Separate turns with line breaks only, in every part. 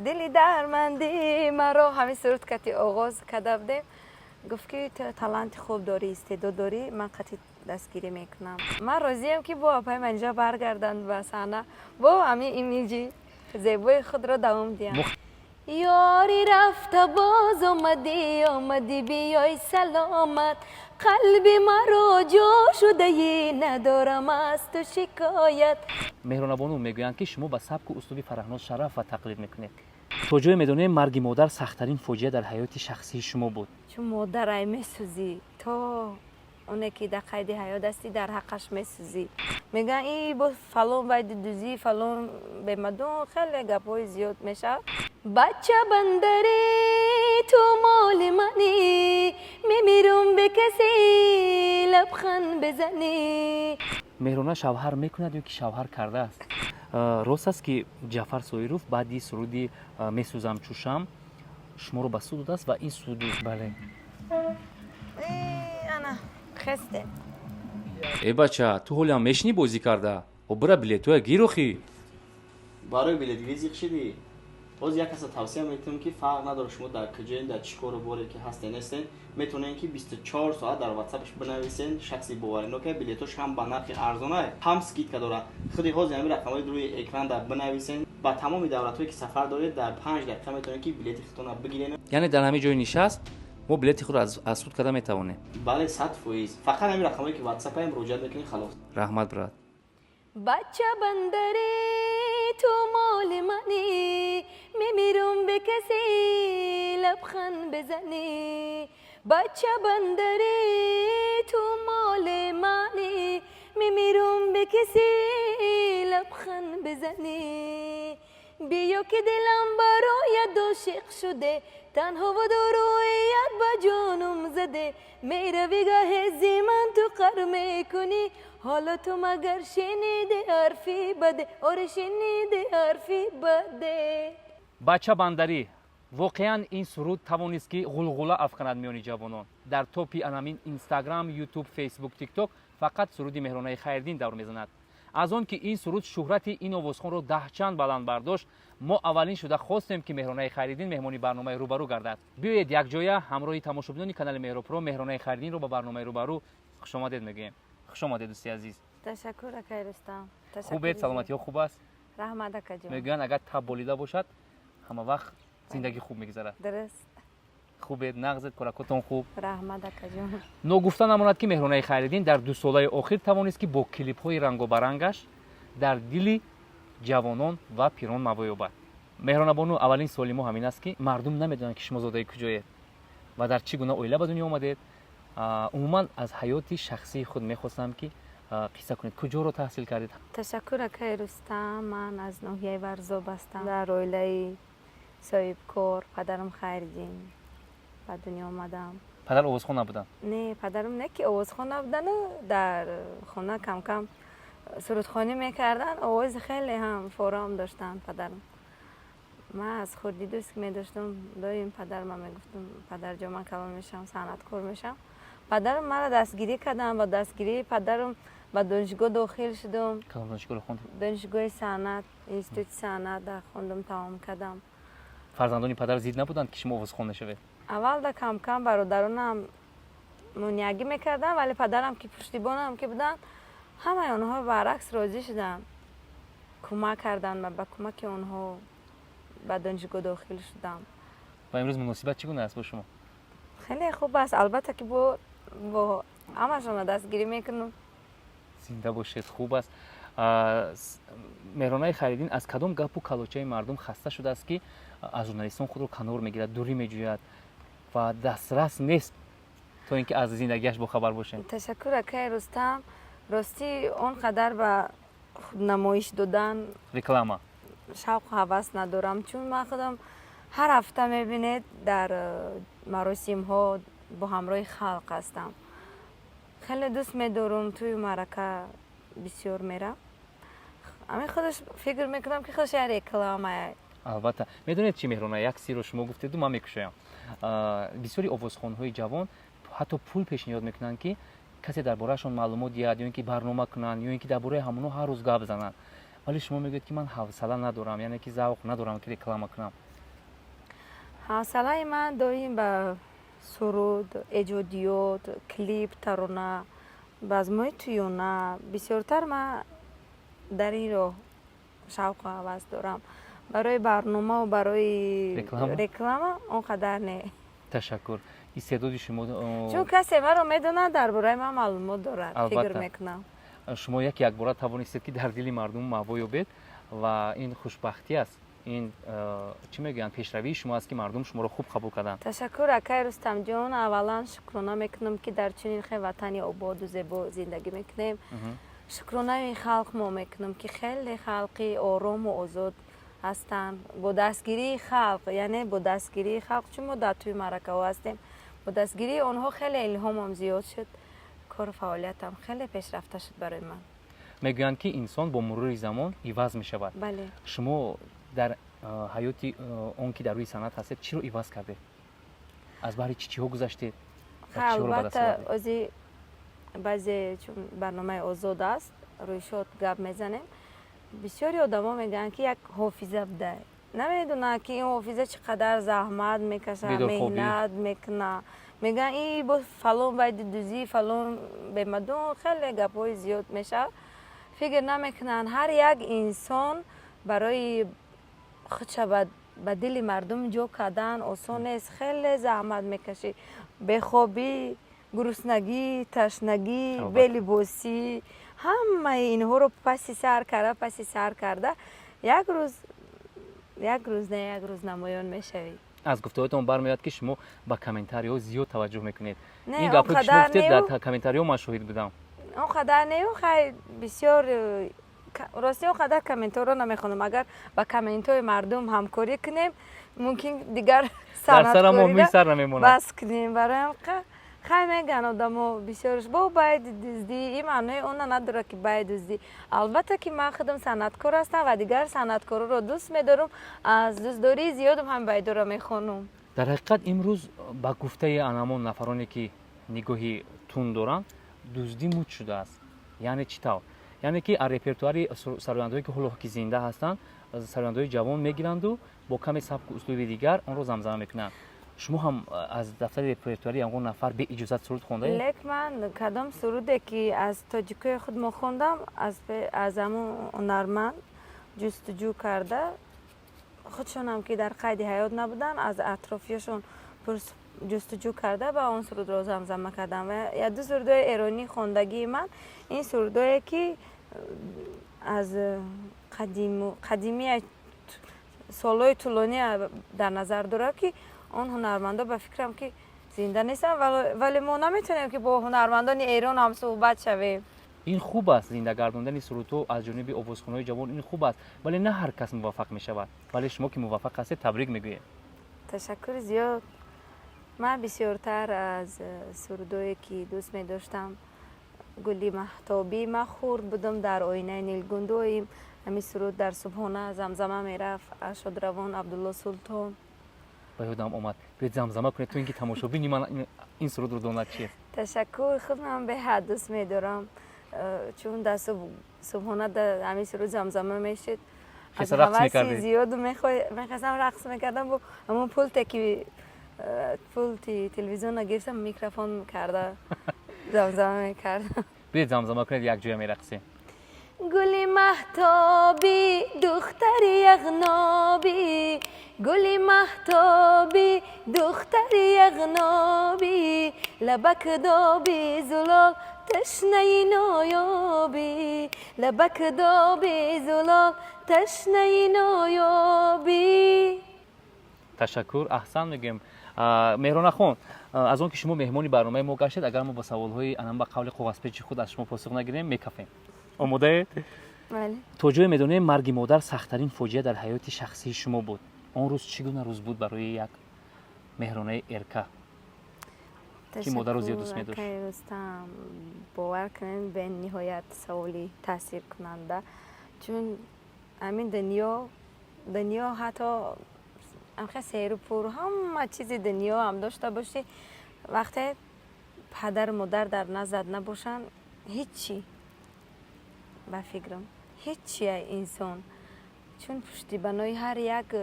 دلی درمندی مرا همین سرود کتی آغاز کرده بودیم. گفت که تو تالنت خوب داری، استعداد داری، من قطعی دستگیری میکنم. من راضیم که با اپای من اینجا برگردند به صحنه با همین ایمیجی زیبای خود را دوام دیم. یاری رفته باز آمدی بیای سلامت، قلبی مرا جا شده ای ندارم از تو شکایت.
مهران بانو میگویند که شما با سبک و اسلوب فرهناز شرف و تقلید میکنید. توجه میدونید مرگ مادر سخت‌ترین فاجعه در حیات شخصی شما بود.
چون مادرای میسوزی تو اونه که در قید حیات هستی در حقش میسوزی. میگن این با فلان باید دوزی فلان به مدون خیلی گپای زیاد میشه. بچه بندری تو مال منی، میمیرم به کسی لبخند بزنی.
مهرانه شوهر میکند یا که شوهر کرده است؟ راست است که جعفر سویروف بعدی سرودی میسوزم چوشم شما رو به سود داده است و این سود بله.
انا خسته.
ای بچه تو حالا هم میشنی بازی کرده و برای بلیتو گیروخی
برای بلیتگیری زیخ شدی. باز یک کس توصیه میتونم که فرق نداره شما در کجایین در چیکار باره که هستین هستین میتونین که 24 ساعت در واتساپش بنویسین شخصی باوری نکنه بلیتوش هم به نرخ ارزانه هم سکیت که داره خودی حاضر همین رقمای روی اکران در بنویسین با تمام دولت‌هایی که سفر دارید در 5 دقیقه میتونین که بلیت خودتون رو بگیرین.
یعنی در همین جای نشست ما بلیت خود از سود کردن میتوانیم.
بله 100%. فقط همین رقمایی که واتساپ هم مراجعه میکنین خلاص.
رحمت برات.
بچه بندری تو مال منی، میمیرم به کسی لبخند بزنی. بچه بندری تو مال منی، میمیرم به کسی لبخند بزنی. بیا که دلم برایت عاشق شده، تنها و درویت با جانم زده. میروی گاه من تو قر میکنی، حالا تو مگر شنیده حرفی بده؟ آره شنیده حرفی بده.
بچه بندری واقعا این سرود توانست که غلغله افکند میان جوانان. در توپی انامین اینستاگرام، یوتیوب، فیسبوک، تیک توک فقط سرودی مهرانه خیردین دور میزند. از آن که این سرود شهرت این آوازخوان را دهچند بلند برداشت، ما اولین شده خواستیم که مهرانه خیردین مهمانی برنامه روبرو گردد. بیایید یک جای همراه تماشابینان کانال مهرو پرو مهرانه خیردین رو با برنامه روبرو خوش آمدید میگیم. خوش آمدید دوستی عزیز.
تشکر خیرستم.
خوبه؟ سلامتی ها خوب است؟
رحمت جان.
میگن اگر تب بریده باشد همه وقت زندگی خوب میگذره.
درست.
خوبه؟ نغزت کارکتون خوب؟
رحمت جان.
نگفته نماند که مهرانه خیردین در 2 ساله اخیر توانست که با کلیپ های رنگ و برنگش در دل جوانان و پیران نوا یابد. مهرانه بانو اولین سوالی ما همین است که مردم نمیدونن که شما زاده کجایید و در چی گونه اویله به دنیا آمدید. عموما از حیات شخصی خود میخواستم که قصه کنید. کجا رو تحصیل کردید؟
تشکر خیرستم. من از ناحیه ورزاب هستم. در اویله صاحب کار پدرم خیردین به دنیا آمدم.
پدر آوازخوان نبودن؟
نه پدرم نه که آوازخوان نبودن، در خانه کم کم سرودخوانی میکردن. آواز خیلی هم فارام داشتن پدرم. من از خودی دوست که میداشتم دایم پدرم میگفتم پدر جا من کلام میشم صنعتکار میشم. پدرم مرا دستگیری کردم. با دستگیری پدرم به دانشگاه داخل شدم.
کدام دانشگاه رو خوندید؟
دانشگاه صنعت، اینستیتوت صنعت در خوندم تمام کردم.
فرزندان پدر زید نبودند که شما آوازخوان نشوید؟
اول در کم کم برادرانم منیگی میکردن، ولی پدرم که پشتیبانم که بودن همه اونها برعکس راضی شدن، کمک کردن و با کمک اونها به دانشگاه داخل شدم.
و امروز مناسبت چگونه است با شما؟
خیلی خوب است. البته که با همشون دستگیری میکنم.
زنده باشید. خوب است. مهرانه خیردین از کدام گپ و کلوچه مردم خسته شده است که از ژورنالیستان خود رو کنار میگیرد، دوری میجوید و دسترس نیست تا اینکه از زندگیش با خبر باشیم؟
تشکر خیرستم. راستی اونقدر به نمایش دادن
رکلامه
شوق و هوس ندارم، چون من خودم هر هفته میبینید در مراسم ها با همراه خلق هستم. خیلی دوست میدارم توی معرکه بسیار میرم. همین خودش فکر میکنم که خودش رکلامه.
البته میدونید چی مهرانه، یک سیر رو شما گفتید و من میکشم. بسیاری آوازخوان‌های جوان حتی پول پیشنهاد میکنن که کسی دربارهشون معلومات دهد یا اینکه برنامه کنن یا اینکه درباره همونها هر روز گپ بزنن. ولی شما میگید که من حوصله ندارم، یعنی که ذوق ندارم که رکلام کنم.
حوصله من دایم به سرود، ایجادیات، کلیپ، ترانه، بزمای تویونه بسیارتر من در این راه شوق و هوس دارم. برای برنامه و برای رکلام اونقدر نه.
تشکر. استعداد شما
چون کسی مرا میدونه درباره من معلومات دارد، فکر میکنم.
شما یک بار توانستید که در دل مردم محبوب یابید و این خوشبختی است. این چی میگن پیشروی شما است که مردم شما رو خوب قبول کردن.
تشکر اکای رستم جان. اولا شکرانه میکنم که در چنین وطنی آباد و زیبا زندگی میکنیم. شکرانه این خلق ما میکنم که خیلی خلقی آرام و آزاد هستند. با دستگیری خلق، یعنی با دستگیری خلق، چون ما در توی مرکه هستیم، با دستگیری آنها خیلی الهامم زیاد شد. کار فعالیتم خیلی پیشرفته شد برای من.
میگویند که انسان با مرور زمان عوض میشود.
بله.
شما در حیاتی اون که در روی صنعت هستید چی رو عوض کرده؟ از بحر چی ها گذشتید؟
البته بعضی چون برنامه آزاد است روی شد گپ میزنیم. بسیاری آدما میگن که یک حافظه بده، نمیدونه که این حافظه چقدر زحمت میکشه، مهنت میکنه. میگن این با فلان باید دوزی، فلان به مدون، خیلی گپای زیاد میشه. فکر نمیکنن هر یک انسان برای خودش به دل مردم جو کردن آسان است. خیلی زحمت میکشی، بخوابی، گرسنگی، تشنگی، بلیبوسی، همه اینها رو پسی سر کرده یک روز نمایان میشوید.
از گفته‌هایتون برمیاد که شما با کامنتاری‌ها زیاد توجه میکنید. این گپ رو شما گفتید در کامنتاری‌ها ما شاهد بودم.
اونقدر نه، خیلی بسیار راستی اونقدر کامنت‌ها رو نمیخونم. اگر با کامنت‌های مردم همکاری کنیم ممکن دیگر
سر نمیمونه.
بس کنیم. برای خیلی میگن آدم‌ها بسیارش با باید دزدی، این معنی اون نداره که باید دزدی. البته که من خودم صنعتکار هستم و دیگر صنعتکارا رو دوست می‌دارم، از دوستداری زیادم هم باید رو میخونم.
در حقیقت امروز با گفته انامون نفرانی که نگاهی تون دارن دزدی مود شده است. یعنی چطور؟ یعنی که رپرتواری سرایندهایی که حالا که زنده هستند، سرایندهای جوان میگیرند و با کمی سبک و اسلوب دیگر آن رو زمزمه میکنند. شما هم از دفتر رپرتواری اون نفر به اجازت سرود خونده اید؟
لیک من کدام سروده که از تاجیکای خود ما خوندم از همون هنرمند جستجو کرده، خودشون هم که در قید حیات نبودن از اطرافیشون جستجو کرده و اون سرود رو زمزمه کردم. و یا دو سرودای ایرانی خوندگی من این سرودایی که از قدیمی سالهای طولانی در نظر داره که اون هنرمندا به فکرم که زنده نیستن، ولی ما نمیتونیم که با هنرمندان ایران هم صحبت شویم.
این خوب است، زنده گرداندن سرودها از جانب آوازخوان‌های جوان این خوب است، ولی نه هر کس موفق میشود. ولی شما که موفق هستید تبریک میگویم.
تشکر زیاد. من بسیارتر از سرودایی که دوست می داشتم گلی مهتابی من خورد بودم در آینه نیلگوندویم. همین سرود در صبحانه زمزمه میرفت ارشاد روان عبدالله سلطان.
با یادم اومد بیاید زمزمه کنید تو اینکه تماشابین من این سرود رو داند چیه.
تشکر. خودم به حد دوست می‌دارم چون در صبحانه در همین سرود زمزمه میشد. از حواسی زیاد میخواستم رقص میکردم با همون پولت تلویزیون گرفتم میکروفون کرده زمزمه میکردم.
بیاید زمزمه کنید یک جای میرقصیم.
گلی مهتابی دختری اغنابی، گلی مهتابی دختری اغنابی، لبک دابی زلال تشنه نایابی، لبک دابی زلال تشنه نایابی.
تشکر. احسن میگیم. مهران خان، از اون که شما مهمانی برنامه ما گشتید، اگر ما با سوال‌های انم با قول قواسپیچ خود از شما پاسخ نگیریم میکفیم. آماده؟
بله.
توجه میدونید مرگ مادر سخت‌ترین فاجعه در حیات شخصی شما بود. اون روز چگونه روز بود برای یک مهرانه ارکا که مادر رو زیاد دوست می‌داشت؟
رستم، باور کنید به نهایت سوالی تاثیر کننده، چون همین دنیا حتی همخه سیر و پور همه چیز دنیا هم داشته باشی، وقتی پدر و مادر در نظر نباشن هیچی به فکرم هیچی انسان، چون پشتیبانای هر یک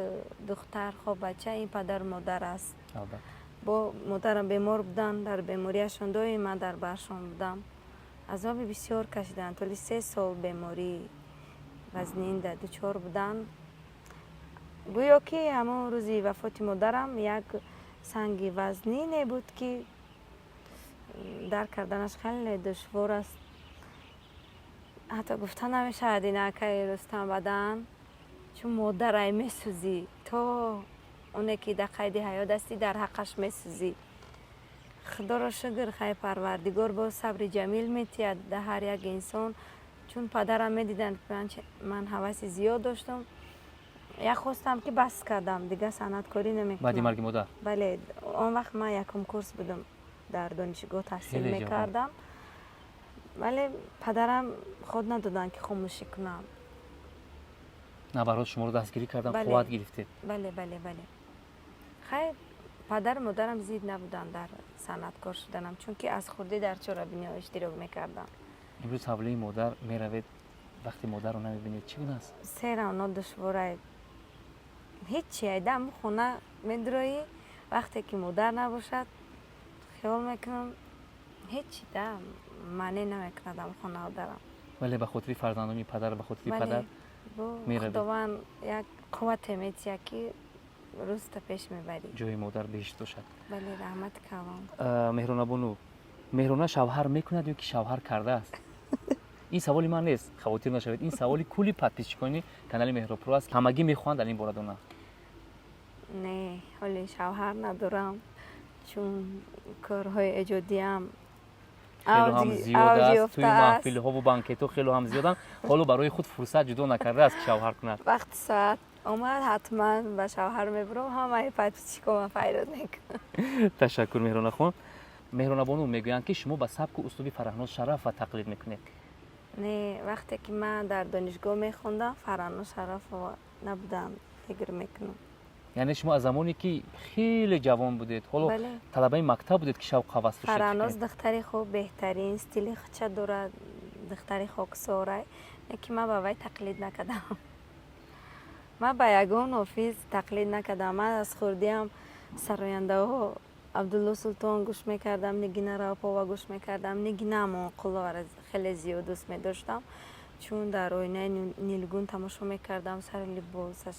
دختر خب بچه این پدر مادر است.
البته
با مادرم بیمار بودن، در بیماریشون دوی من در برشون بودم. عذاب بسیار کشیدن، طولی 3 سال بیماری وزنین در دچار بودن. گویا که همون روزی وفات مادرم یک سنگ وزنینه بود که درک کردنش خیلی دشوار است. حتی گفتن نمیشه دینا که رستم بدن چون مادرای میسوزی تو اونه که در قید حیات هستی در حقش میسوزی. خدا را شکر خیر پروردگار با صبر جمیل میتید در هر یک انسان. چون پدرم میدیدن من هوس زیاد داشتم، یک خواستم که بس کردم دیگه صنعتکاری نمیکنم.
بعد مرگ مادر؟
بله، اون وقت من یکم کورس بودم در دانشگاه تحصیل میکردم، ولی پدرم خود ندادن که خاموشی کنم.
نه برای شما رو دستگیری کردن،
بله.
قوت گرفتید؟
بله بله بله. خیر پدر مادرم زید نبودن در صنعتکار شدنم، چون که از خورده در چرابینی اشتراک میکردم.
امروز حوله مادر میروید، وقتی مادر رو نمیبینید چی گونه است؟
سیر اونا دشواره، هیچی ایدم خونه میدروی وقتی که مادر نباشد خیال میکنم هیچی دم معنی نمیکردم خونه دارم.
ولی به خاطر فرزندانی پدر، به خاطر پدر
میروید. خداوند یک قوت میتیه که روز تا پیش میبری.
جای مادر بهشت باشد.
بله رحمت کنم.
مهرانه بانو، مهرانه شوهر میکند یا که شوهر کرده است؟ این سوالی من نیست، خواطر نشوید. این سوالی کلی پادپیچکانی کانال مهرپرو است، همگی میخواند در این باره دونه.
نه حالی شوهر ندارم، چون کارهای ایجادی هم
خیلی هم زیاد است، توی محفل ها و بانکت ها خیلی هم زیادن. حالا برای خود فرصت جدا نکرده است که شوهر کند.
وقت ساعت اومد حتما به شوهر میبرم، همه پادپیچکام فایده نکنم.
تشکر مهرانه خان. مهرانه بانو میگویند که شما به سبک و اسلوب فرهناز شرف و تقلید میکنید.
نه وقتی که من در دانشگاه میخوندم فرهناز شرف نبودم فکر میکنم.
یعنی شما از زمانی که خیلی جوان بودید، حالا
بله.
طلبه مکتب بودید که شوق هوس داشتید؟
فرهناز دختری خوب بهترین استیلی خچه داره، دختری خاکساره، نه که من به وی تقلید نکردم. من به یگان حافظ تقلید نکردم. من از خوردیم سراینده ها عبدالله سلطان گوش میکردم، نگینه راپا و گوش میکردم. نگینه ما قلوار خیلی زیاد دوست میداشتم، چون در آینه نیلگون تماشا میکردم. سر لباسش،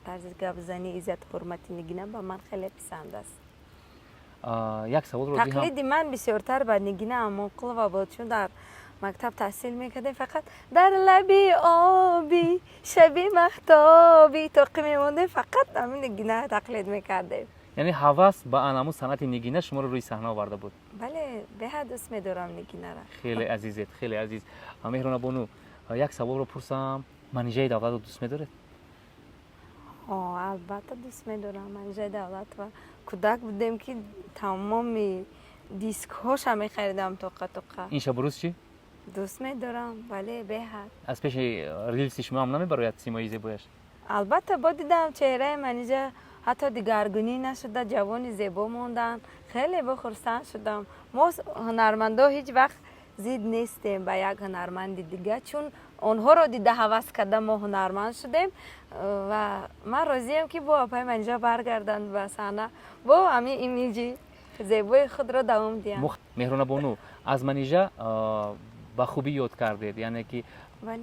طرز گپ زنی، عزت حرمت نگینه به من خیلی پسند است.
یک سوال رو
تقلید من بسیارتر به نگینه اما قلوار بود، چون در مکتب تحصیل میکردیم فقط در لبی آبی شبی محتابی تاقی میمونده، فقط همین نگینه تقلید میکردیم.
یعنی هوس با انمو صنعت نگینه شما رو روی صحنه آورده بود؟
بله به حد دوست میدارم نگینه را.
خیلی عزیزت، خیلی عزیز. مهرانه بانو یک سوال رو پرسم، منیژه دولت رو دوست میدارید؟
البته دوست میدارم. منیژه دولت و کودک بودیم که تمام دیسک هاش هم میخریدم توقع.
این شب روز چی؟
دوست میدارم ولی به حد.
از پیش ریلز شما هم نمیبراید سیمایی زیبایش؟
البته با دیدم چهره منیژه حتی دیگرگونی نشده، جوانی زیبا موندن، خیلی خرسند شدم. ما هنرمندا هیچ وقت زید نیستیم به یک هنرمند دیگه، چون اونها رو دیده هوس کردم ما هنرمند شدیم و من راضیم که با اپای منیژه برگردن به صحنه با همین ایمیجی زیبای خود را دوام دیم.
مهرانه بانو از منیژه با خوبی یاد کردید، یعنی که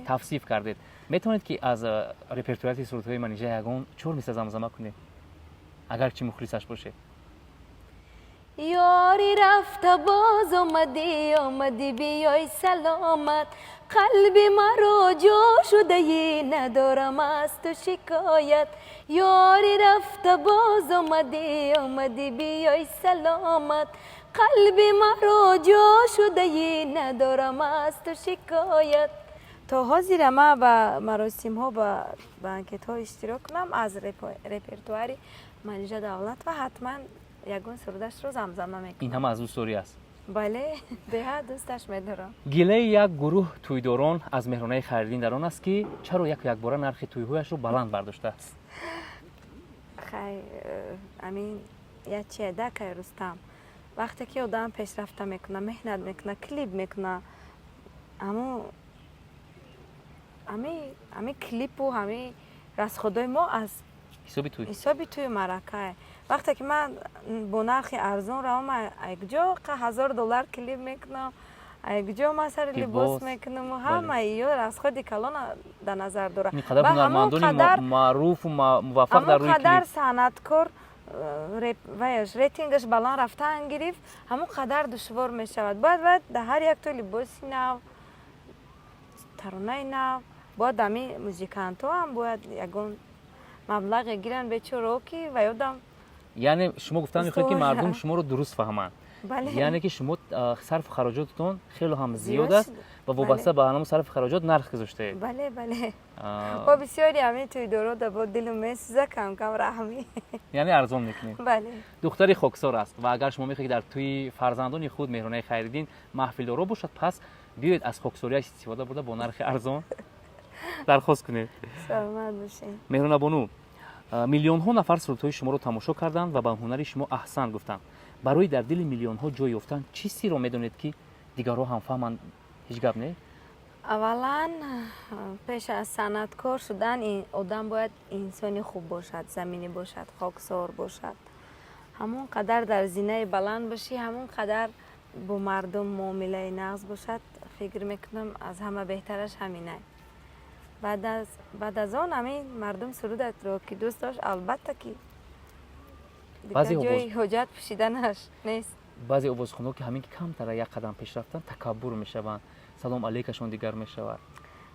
توصیف کردید. میتونید که از رپرتوار سرودهای منیژه یگان چور میسه زمزمه کنید اگر چی مخلصش باشه؟
یاری رفته باز آمدی بیای سلامت، قلبی مرا جا شده ای ندارم از تو شکایت. یاری رفته باز آمدی بیای سلامت، قلبی مرا جا شده ای ندارم از تو شکایت. تا حاضر ما به مراسم ها به بانکت ها اشتراک کنم از رپرتواری منیژه دولت و حتما یگان سرودش رو زمزمه میکنم.
این هم از اون سوری است؟
بله به حد دوستش میدارم.
گله یک گروه تویداران از مهرانه خیردین در آن است که چرا یک باره نرخ تویهایش رو بلند برداشته است؟
خیر امین یک چیده که رستم وقتی که آدم پیشرفته میکنه، مهنت میکنه، کلیپ میکنه، اما همین کلیپ و همین расходои мо аз
حسابی توی
ҳисоби тӯи маъракае. вақте ки ман бо нархи арзон равам якҷо $1000 клип мекунам, якҷо ма сари либос мекунам, ҳамаи ё расходи калон дар назар дора.
این قدر هنرمندان معروف و موفق در روی
ҳамон қадар
کلیپ
санъаткор рейтингаш баланд рафтан гирифт, ҳамон қадар душвор мешавад. бояд дар ҳар як то либоси нав, таронаи нав, бояд ами музикантҳо ҳам бояд ягон маблағе гиранд бечораҳо ки ва ёдам
یعنی شما گفتن میخواید که مردم شما رو درست فهمند.
бале
یعنی که شما صرف خراجاتتون خیلی هم زیاد است و
بله.
وابسته به همون صرف خراجات نرخ گذاشته.
бале бале با бисёри ҳамин тӯйдоро бо дилу месӯза кам раҳмӣ.
یعنی ارزان میکنید.
бале
دختری خاکسار است و اگر شما میخواید در توی فرزندان خود مهرانه خیرالدین محفل دارا باشد، پس بیایید از خاکساریش استفاده برده با نرخ ارزان درخواست کنید.
سلامت باشین.
مهران بانو، میلیون ها نفر سرودهای شما رو تماشا کردند و به هنر شما احسن گفتند. برای در دل میلیون ها جای یافتن چیزی رو میدونید که دیگرها هم فهمند؟ هیچ گپ نه؟
اولا پیش از صنعتکار شدن این آدم باید انسانی خوب باشد، زمینی باشد، خاکسار باشد. همون قدر در زینه بلند باشی، همون قدر با مردم معامله نغز باشد. فکر میکنم از همه بهترش همینه. بعد از آن همین مردم سرودت رو که دوست داشت، البته که دیگه جای حجت پوشیدنش نیست.
بعضی آوازخوان‌ها که همین که کمتر یک قدم پیش رفتن تکبر میشوند، سلام علیکشون دیگر میشود.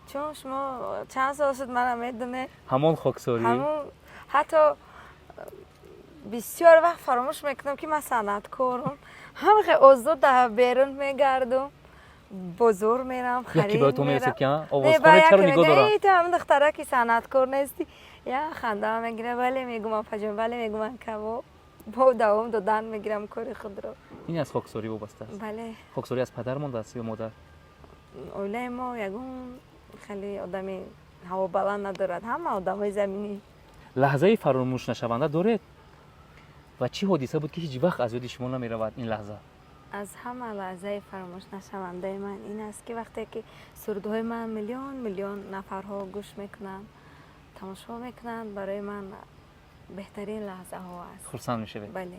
چون شما چند سال شد منم میدونه
همون خاکساری،
همون حتی بسیار وقت فراموش میکنم که من صنعتکارم، همه خیلی آزاد در بیرون میگردم، بازار میرم، خرید میرم.
یکی به تو میرسه که آوازخوان چرا نگاه دارم؟
تو هم دختره که صنعتکار نیستی، یا خنده هم میگیره، ولی میگم من پجم، ولی میگم من کباب، با دوام دادن میگیرم کاری خود رو.
این از خاکساری وابسته است.
بله.
خاکساری از پدر مونده است یا مادر؟
اولای ما یگون خیلی آدمی هوا بلند ندارد، همه آدمای زمینی.
لحظه فراموش نشونده دارید؟ و چی حادثه بود که هیچ وقت از یاد شما نمیرود این لحظه؟
از همه لحظه فراموش نشونده من این است که وقتی که سرودهای من میلیون نفرها گوش میکنن، تماشا میکنن، برای من بهترین لحظه ها است.
خرسند میشوید؟
بله.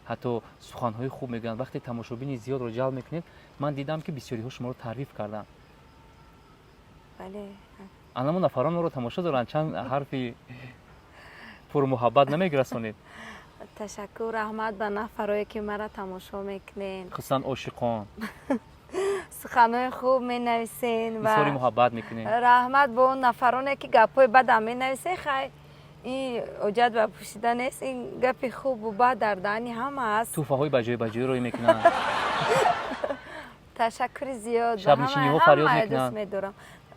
حتی سخنهای خوب میگن. وقتی تماشابین زیاد رو جلب میکنید، من دیدم که بسیاری ها شما رو تعریف کردن.
بله.
الان نفران رو تماشا دارن، چند حرفی پر محبت نمیگرسونید؟
تشکر، رحمت به نفرایی که مرا تماشا میکنین،
خصوصا عاشقان.
سخنهای خوب می نویسین و
بسیاری محبت میکنین.
رحمت به اون نفرانی که گپای بد می نویسین. خیلی این اوجد و پوشیده نیست، این گپ خوب و بد در دهنی همه هست.
توفه های بجای روی میکنن.
تشکر زیاد.
شب نشینی ها فریاد میکنن.
دوست میدارم.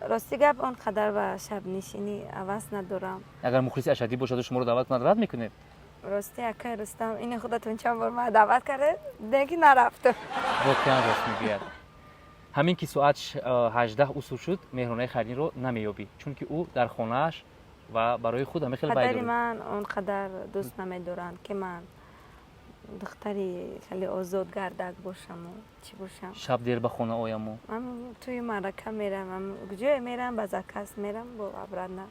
راستی گپ اون قدر به شب نشینی عوض ندارم.
اگر مخلص اشدی باشد و شما رو دعوت کند رد میکنید؟
راستی اکای رستم این خودتون چند بار ما دعوت کرده دیگه نرفتم.
واقعا راست میگوید. همین که ساعت 18 اصول شد، مهرانه خیرالدین رو نمیابی، چون که او در خانه‌اش و برای خود همه خیلی
قدری من اون قدر دوست نمیدارن که من دختری خیلی آزاد گردک باشم و چی باشم.
شب دیر به خانه آیم.
من توی مرکه میرم، من کجای میرم، به زکاس میرم، با ابرادنا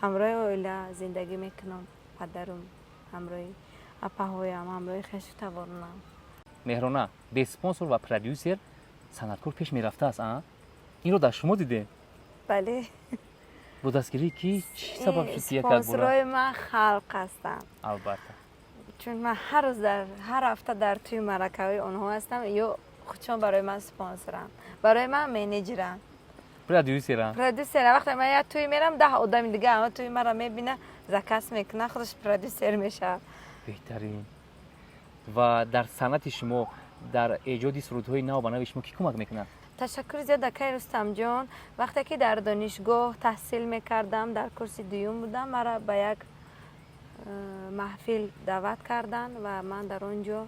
همراه اویلا زندگی میکنم، پدرم همراه اپاهایم، همراه خیش توانم.
مهرانه به اسپانسر و پرودوسر صنعتکار پیش میرفته است. این رو در شما دیده؟
بله.
با دستگیری کی چی سبب شد که یک
اسپانسرای من خلق هستند.
البته.
چون من هر روز هر هفته در توی مرکه های اونها هستم، یا خودشون برای من اسپانسرن، برای من منیجرن، پرودوسر. وقتی من یا توی میرم 10 آدم دیگه اما توی مرا میبینه زکاس میکنه، خودش پرودوسر میشه.
بهترین. و در صنعت شما در ایجاد سرودهای نو و نو شما کی کمک میکنن؟
تشکر زیاد دکای رستم جان. وقتی که در دانشگاه تحصیل میکردم، در کورس دوم بودم، مرا به یک محفل دعوت کردن و من در اونجا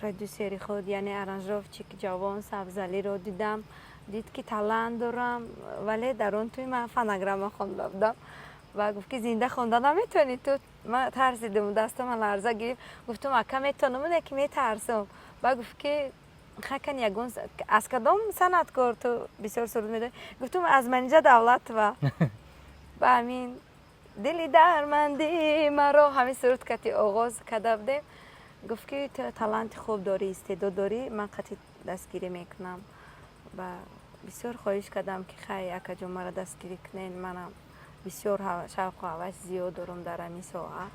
پرودوسری خود یعنی ارانژور چیک جوان سبزعلی رو دیدم. دید که تالنت دارم، ولی در اون توی من فنگرام خوانده بودم و گفت که زنده خوندن نمیتونی تو. من ترسیدم، دستم لرزه گرفت، گفتم اکا میتونم، اونه که میترسم. و گفت که خکن یگون از کدام صنعتکار تو بسیار سرود میده؟ گفتم از منیجه دولت. و با همین دلی درمندی مرا همین سرود کتی آغاز کرده بودیم. گفت که تو تالنت خوب داری، استعداد داری، من قطعی دستگیری میکنم. و بسیار خواهش کردم که خیلی اکا جون مرا دستگیری کنین. منم بسیار شوق و هوس زیاد دارم در همین ساعه.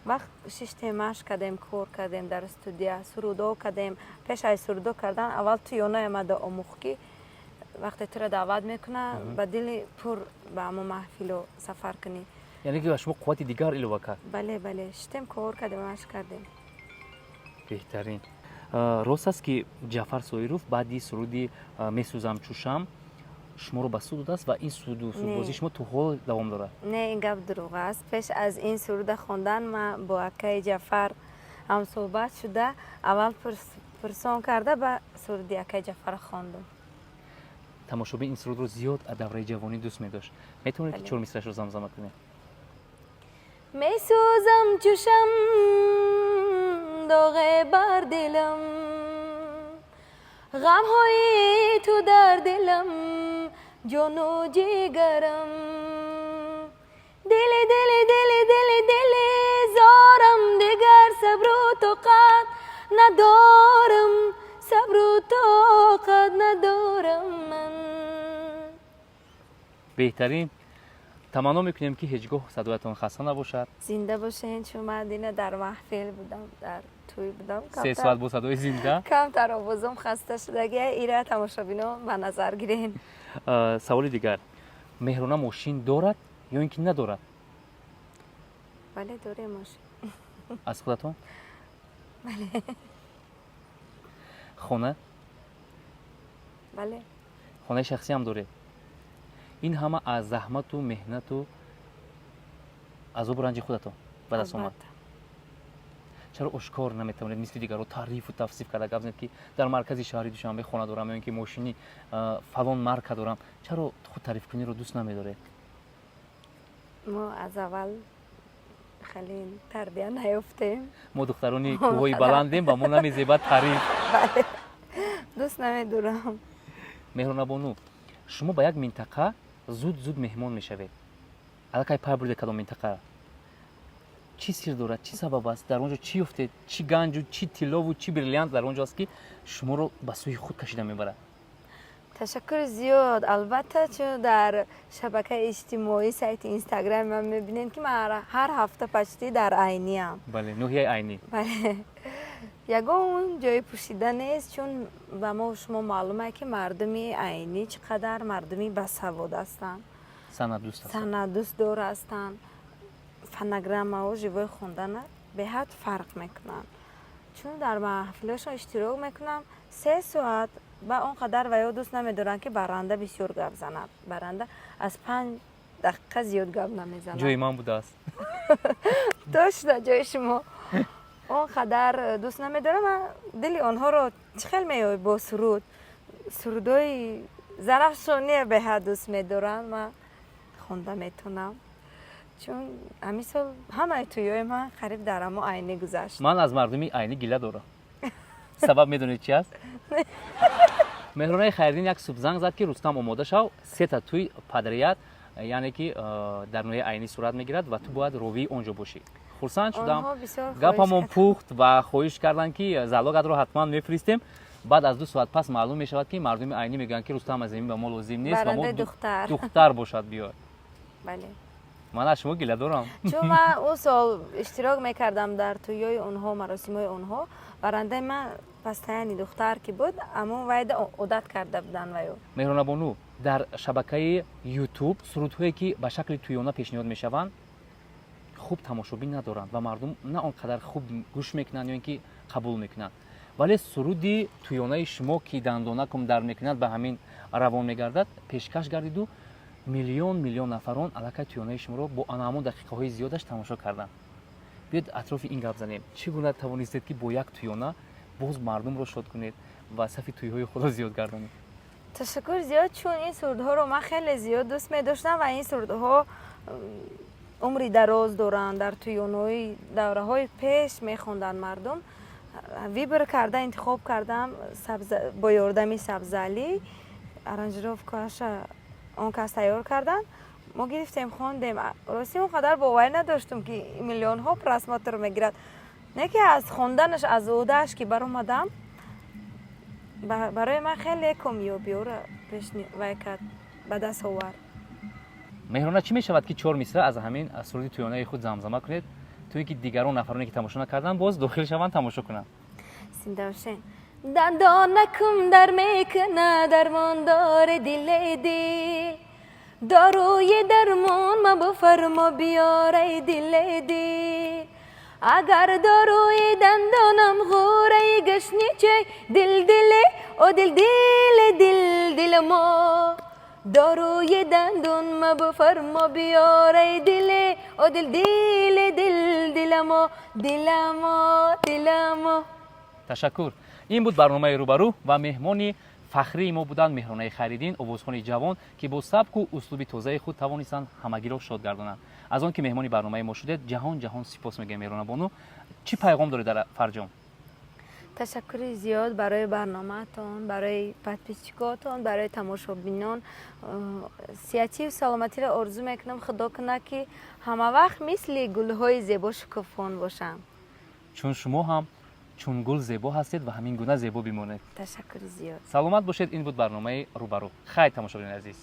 وقت شش ماش کردیم، کار کردیم در استودیو، سرودو کردیم. پیش از سرودو کردن اول تو یونای آمده آموختی وقتی تو را دعوت میکنه با دل پر به همه محفل و سفر کنی.
یعنی که شما قوت دیگر ایلو کرد.
بله بله شتیم کار کردیم، ماش کردیم.
بهترین. راست است که جعفر سویروف بعدی سرودی میسوزم چوشم شما رو به سود است و این سود و سودبازی شما تو حال دوام داره.
نه این گپ دروغ است. پیش از این سرود خواندن من با اکای جعفر هم صحبت شده، اول پرسان کرده با سرود اکای جعفر خواندم.
تماشابین این سرود رو زیاد از دوره جوانی دوست می داشت. میتونید چهار مصرعش رو زمزمه کنید؟
میسوزم چوشم داغ بر دلم، غم های تو در دلم جان و جگرم، دل دل دل دل دل زارم دیگر صبر و طاقت ندارم، صبر و طاقت ندارم من.
بهترین. تمنا میکنیم که هیچگاه صدایتان خسته نباشد.
زنده باشین. چون من دینا در محفل بودم، در توی بودم،
3 ساعت با صدای زنده.
کمتر آوازم خسته شدگی ایره تماشابینا به نظر گیرین.
سوال دیگر، مهرانه ماشین دارد یا اینکه ندارد؟
بله داره ماشین.
از خودتون؟
بله.
خانه؟
بله.
خانه شخصی هم داره. این همه از زحمت و مهنت و عذاب و رنج خودتون به دست آمد. چرا اشکار نمیتونید مثل دیگر رو تعریف و توصیف کرده گفت که در مرکز شهری دوشنبه خانه دارم یا اینکه ماشینی فلان مارکه دارم، چرا خود تعریف کنی رو دوست نمیداره؟
ما از اول خیلی تربیت نیافتیم.
ما دخترانی کوهی بلندیم و ما نمیزیبد تعریف.
بله دوست نمیدارم.
مهرانه بانو، شما به یک منطقه زود مهمان میشوید. الکی پای برده کدام منطقه؟ چی سر دارد؟ چی سبب است؟ در اونجا چی افتید؟ چی گنج و چی طلا و چی بریلیانت در اونجا است که شما رو به سوی خود کشیده میبره؟
تشکر زیاد. البته چون در شبکه اجتماعی سایت اینستاگرام من میبینین که من هر هفته پشتی در عینی ام.
بله نوحیه عینی.
بله. یگان جای پوشیده نیست، چون به ما و شما معلومه که مردمی عینی چقدر مردمی بسواد هستند،
سند دوست هستند،
سند دوست دار هستند، فنگرامه و ژوی خوندن به حد فرق میکنن. چون در محفلشون اشتراک میکنم 3 ساعت با اونقدر و یا دوست نمیدارن که برنده بسیار گپ زند. برنده از 5 دقیقه زیاد گپ نمیزنه.
جای من بوده است.
داشته جای شما. اونقدر دوست نمیدارم. من دلی آنها رو خیلی میای با سرودای زرفشانی به حد دوست میدارم. من خونده میتونم، چون همین سال همه تویای من قریب در اما عینی گذشت.
من از مردمی عینی گله دارم. سبب میدونید چی است؟ مهرانه خیردین یک صبح زنگ زد که رستم آماده شو، 3 تا توی پدریت یعنی که در نوع عینی صورت میگیرد و تو باید روی اونجا باشی. خرسند شدم، گپمون پخت و خواهش کردن که زلاقت رو حتما میفرستیم. بعد از 2 ساعت پس معلوم میشود که مردم عینی میگن که رستم از این به ما لازم نیست و ما دختر باشد بیاد.
بله.
من از شما گله دارم.
چون من اون سال اشتراک میکردم در تویای اونها، مراسمای اونها. برنده من پستانی دختر که بود، اما وید عادت کرده بودن ویو.
مهرانه بانو، در شبکه یوتیوب سرودهایی که به شکل تویانه پیشنهاد میشوند خوب تماشابین ندارند و مردم نه آنقدر خوب گوش میکنند یا اینکه قبول میکنند. ولی سرودی تویانه شما که دندانه کم در میکند به همین روان میگردد، پیشکش گردید و میلیون نفران الکی تویانه شما رو با همون دقیقه های زیادش تماشا کردند. بیاید اطراف این گپ زنیم. چگونه توانستید که با یک تویانه باز مردم رو شاد کنید و صف تویهای خود را زیاد گردانید؟
تشکر زیاد، چون این سرودها رو من خیلی زیاد دوست می‌داشتم و این سرودها عمری دراز دارن. در تویانه‌های دوره‌های پیش می‌خوندن مردم. ویبر کرده انتخاب کردم با یاردمی سبزعلی، ارنجروف کارش اون کس تیار کردن. ما گرفتیم خواندیم راستی اونقدر باور نداشتم که میلیون ها پرسمات رو میگیرد. نه که از خوندنش از اودش که بر اومدم برای من خیلی کمیابی رو کرد به دست آورد.
مهرانه چی میشود که 4 مصرع از همین سرود تویانه خود زمزمه کنید توی که دیگران نفرانی که تماشا نکردن باز داخل شوند تماشا کنند؟
سندوشن دندانکم در میکنه درماندار دل دی داروی درمان ما بفرما بیاره دل دی اگر داروی دندانم غوره گشنی چه دل او دل ما داروی دندون ما بفرما بیاره او دل ما.
تشکر. این بود برنامه روبرو و مهمانی فخری ما بودند مهرانه خیرالدین آوازخوان جوان که با سبک و اسلوب تازه خود توانستند همگی را شاد گردانند. از آن که مهمانی برنامه ما شدید جهان سپاس میگم. مهرانه بانو چی پیغام داره در فرجام؟
تشکر زیاد برای برنامه‌تون، برای پادپیچکاتون، برای تماشابینان. صحتی و سلامتی را آرزو میکنم خدا کنه که همه وقت مثل گل‌های زیبا شکوفان باشم.
چون شما هم چون گل زیبا هستید و همین گونه زیبا بمانید.
تشکر زیاد.
سلامت باشید. این بود برنامه روبرو. خیر تماشاگران عزیز.